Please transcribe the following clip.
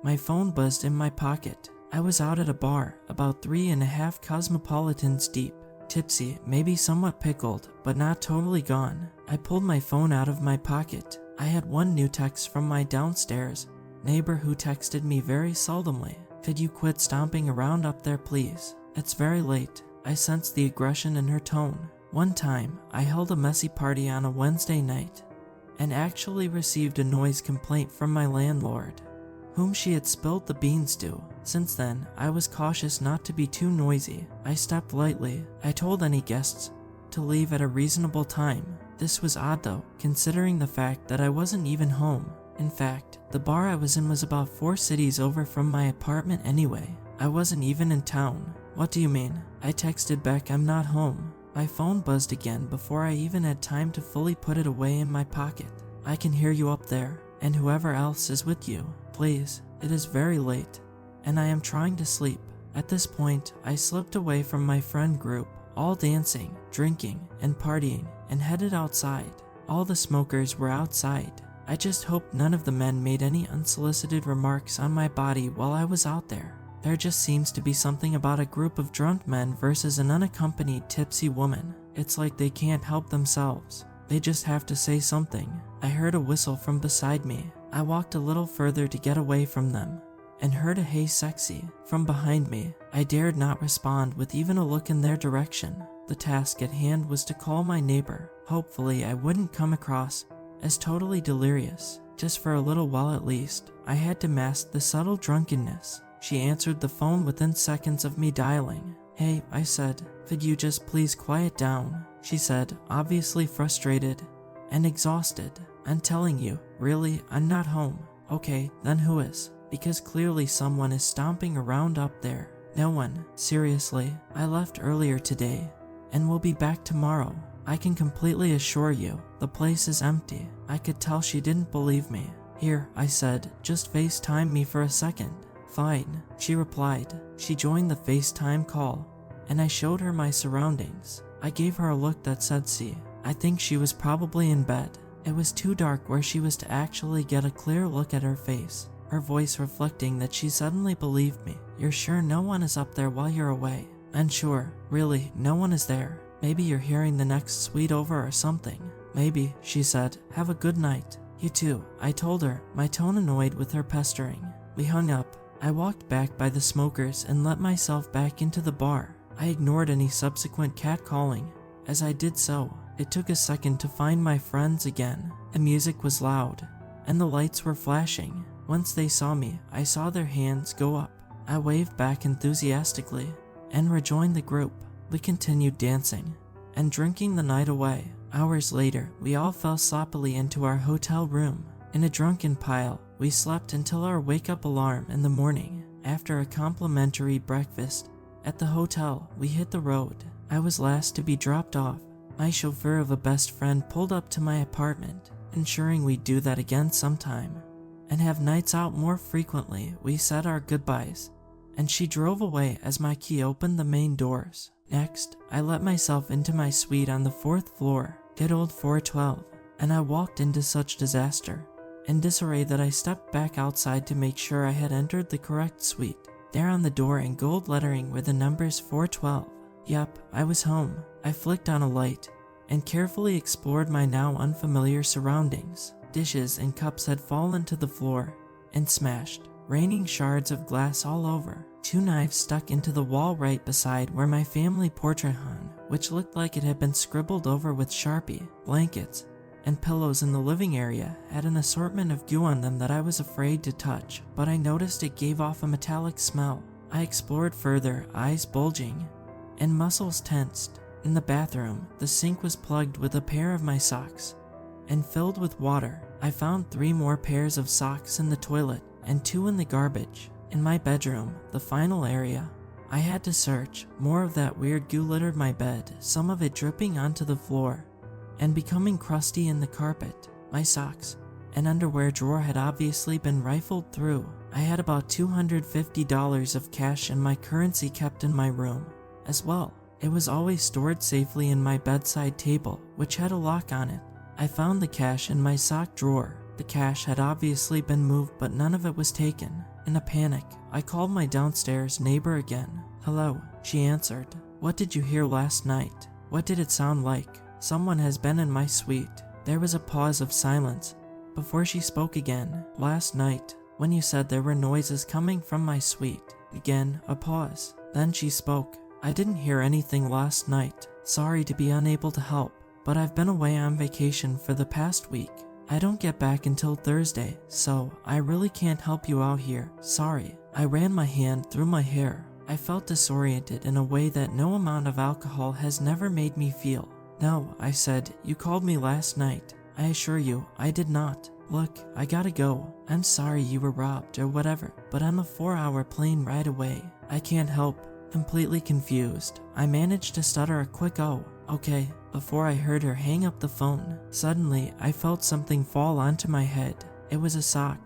My phone buzzed in my pocket. I was out at a bar, about 3.5 cosmopolitans deep. Tipsy, maybe somewhat pickled, but not totally gone. I pulled my phone out of my pocket. I had one new text from my downstairs neighbor who texted me very seldomly. Could you quit stomping around up there, please? It's very late. I sensed the aggression in her tone. One time, I held a messy party on a Wednesday night and actually received a noise complaint from my landlord, whom she had spilled the beans to. Since then, I was cautious not to be too noisy. I stepped lightly. I told any guests to leave at a reasonable time. This was odd though, considering the fact that I wasn't even home. In fact, the bar I was in was about 4 cities over from my apartment anyway. I wasn't even in town. What do you mean? I texted back, I'm not home. My phone buzzed again before I even had time to fully put it away in my pocket. I can hear you up there, and whoever else is with you. Please, it is very late, and I am trying to sleep. At this point, I slipped away from my friend group, all dancing, drinking, and partying, and headed outside. All the smokers were outside. I just hoped none of the men made any unsolicited remarks on my body while I was out there. There just seems to be something about a group of drunk men versus an unaccompanied tipsy woman. It's like they can't help themselves. They just have to say something. I heard a whistle from beside me. I walked a little further to get away from them and heard a "Hey sexy" from behind me. I dared not respond with even a look in their direction. The task at hand was to call my neighbor. Hopefully I wouldn't come across as totally delirious. Just for a little while at least, I had to mask the subtle drunkenness. She answered the phone within seconds of me dialing. "Hey," I said, "could you just please quiet down?" She said, obviously frustrated and exhausted. "I'm telling you, really, I'm not home." "Okay, then who is? Because clearly someone is stomping around up there." "No one. Seriously, I left earlier today and will be back tomorrow. I can completely assure you, the place is empty." I could tell she didn't believe me. "Here," I said, "just FaceTime me for a second." "Fine," she replied. She joined the FaceTime call, and I showed her my surroundings. I gave her a look that said see. I think she was probably in bed. It was too dark where she was to actually get a clear look at her face, her voice reflecting that she suddenly believed me. "You're sure no one is up there while you're away?" "Unsure. Really, no one is there. Maybe you're hearing the next suite over or something." "Maybe," she said. "Have a good night." "You too," I told her, my tone annoyed with her pestering. We hung up. I walked back by the smokers and let myself back into the bar. I ignored any subsequent catcalling. As I did so, it took a second to find my friends again. The music was loud, and the lights were flashing. Once they saw me, I saw their hands go up. I waved back enthusiastically and rejoined the group. We continued dancing and drinking the night away. Hours later, we all fell sloppily into our hotel room. In a drunken pile, we slept until our wake-up alarm in the morning. After a complimentary breakfast at the hotel, we hit the road. I was last to be dropped off. My chauffeur of a best friend pulled up to my apartment, ensuring we'd do that again sometime and have nights out more frequently. We said our goodbyes, and she drove away as my key opened the main doors. Next, I let myself into my suite on the 4th floor, good old 412, and I walked into such disaster and disarray that I stepped back outside to make sure I had entered the correct suite. There on the door in gold lettering were the numbers 412. Yep, I was home. I flicked on a light and carefully explored my now unfamiliar surroundings. Dishes and cups had fallen to the floor and smashed, raining shards of glass all over. 2 knives stuck into the wall right beside where my family portrait hung, which looked like it had been scribbled over with Sharpie. Blankets and pillows in the living area had an assortment of goo on them that I was afraid to touch, but I noticed it gave off a metallic smell. I explored further, eyes bulging and muscles tensed. In the bathroom, the sink was plugged with a pair of my socks and filled with water. I found 3 more pairs of socks in the toilet and 2 in the garbage. In my bedroom, the final area, I had to search. More of that weird goo littered my bed, some of it dripping onto the floor and becoming crusty in the carpet. My socks and underwear drawer had obviously been rifled through. I had about $250 of cash and my currency kept in my room as well. It was always stored safely in my bedside table, which had a lock on it. I found the cash in my sock drawer. The cash had obviously been moved, but none of it was taken. In a panic, I called my downstairs neighbor again. "Hello," she answered. "What did you hear last night? What did it sound like?" "Someone has been in my suite." There was a pause of silence before she spoke again. "Last night, when you said there were noises coming from my suite." Again, a pause. Then she spoke. "I didn't hear anything last night. Sorry to be unable to help, but I've been away on vacation for the past week. I don't get back until Thursday, so I really can't help you out here. Sorry." I ran my hand through my hair. I felt disoriented in a way that no amount of alcohol has never made me feel. "No," I said, "you called me last night. I assure you, I did not. Look, I gotta go. I'm sorry you were robbed or whatever, but I'm a 4-hour plane ride away. I can't help." Completely confused, I managed to stutter a quick "oh, okay," before I heard her hang up the phone. Suddenly, I felt something fall onto my head. It was a sock.